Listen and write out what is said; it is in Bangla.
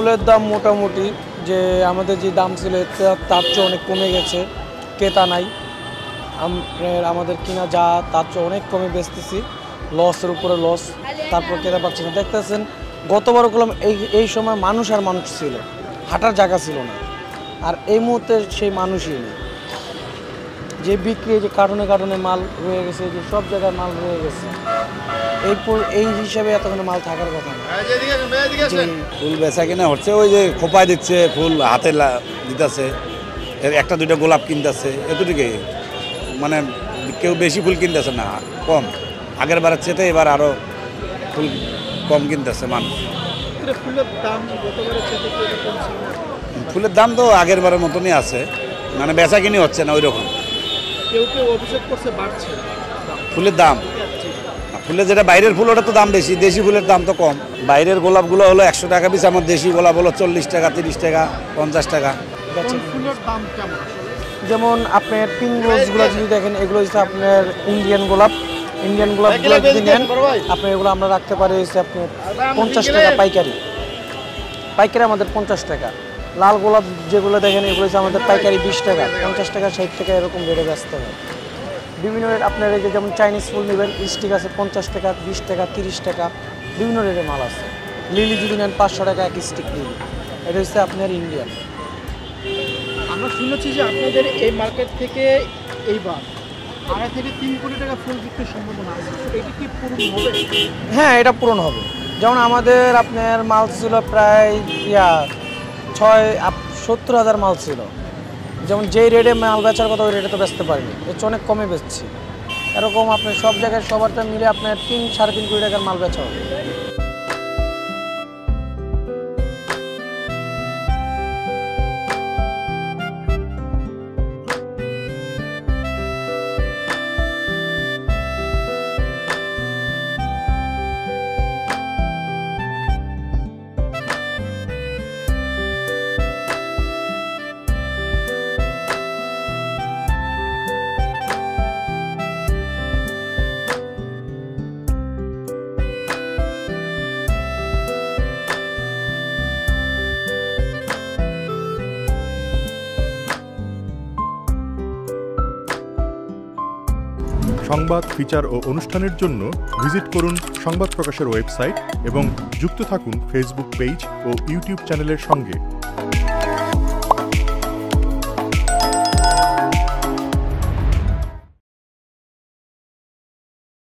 ফুলের দাম মোটামুটি যে আমাদের যে দাম ছিল তার চেয়ে অনেক কমে গেছে, ক্রেতা নাই। আমাদের কিনা যা তার চেয়ে অনেক কমে বেচতেছি, লসের উপরে লস, তারপর ক্রেতা পাচ্ছি না। দেখতেছেন গতবার করলাম এই সময় মানুষ আর মানুষ ছিল, হাঁটার জায়গা ছিল না, আর এই মুহূর্তে সেই মানুষই নেই। যে বিক্রি যে কার্টনে মাল রয়ে গেছে, যে সব জায়গায় মাল রয়ে গেছে, এই হিসাবে এতখানি মাল থাকার কথা না। ফুল বেচা কিনা হচ্ছে, ওই যে খোপায় দিচ্ছে, ফুল হাতে দিতেছে, একটা দুইটা গোলাপ কিনতেছে, এতটুকুই। মানে কেউ বেশি ফুল কিনতেছে না, কম। আগের বারের চেয়ে এবার আরো ফুল কম কিনতেছে মানুষ। ফুলের দাম তো আগের বারের মতনই আছে, মানে বেচা কিনি হচ্ছে না ওই রকম। ফুলের দাম, ফুলের যেটা বাইরের ফুল ওটা তো দাম বেশি, দেশি ফুলের দাম তো কম। বাইরের গোলাপগুলো হলো 100 টাকা পিস, আমার দেশি গোলাপ হলো 40 টাকা, 30 টাকা, 50 টাকা। যেমন আপনার পিঙ্ক রোজগুলো যদি দেখেন, এগুলো হচ্ছে আপনার ইন্ডিয়ান গোলাপগুলো যদি নেন আপনি, এগুলো আমরা রাখতে পারি হচ্ছে আপনার 50 টাকা পাইকারি আমাদের 50 টাকা। লাল গোলাপ যেগুলো দেখেন এগুলো হচ্ছে আমাদের পাইকারি 20 টাকা, 50 টাকা, 60 টাকা, এরকম বেড়ে ব্যস্ত হয়। বিভিন্ন রেট আপনার এই যে যেমন চাইনিজ ফুল নেবেন, স্টিক আছে 50 টাকা, 20 টাকা, 30 টাকা, বিভিন্ন রেটের মাল আছে। লিলি যদি নেন 500 টাকা এক স্টিক লিলি, এটা হচ্ছে আপনার ইন্ডিয়ান। আমরা শুনেছি যে আপনাদের এই মার্কেট থেকে এইবার 2.5 থেকে 3 কোটি টাকা ফুল বিক্রির সম্ভাবনা আছে, এটা কি পূরণ হবে? হ্যাঁ, এটা পূরণ হবে। যেমন আমাদের আপনার মাল ছিল প্রায় 70,000 মাল ছিল, যেমন যেই রেটে মাল বেচার কথা ওই রেটে তো বেচতে পারিনি, এর চেয়ে অনেক কমে বেচছি। এরকম আপনার সব জায়গায় সবারটা মিলে আপনার 3-3.5 কোটি টাকার মাল বেচা হবে। সংবাদ, ফিচার ও অনুষ্ঠানের জন্য ভিজিট করুন সংবাদ প্রকাশের ওয়েবসাইট এবং যুক্ত থাকুন ফেসবুক পেজ ও ইউটিউব চ্যানেলের সঙ্গে।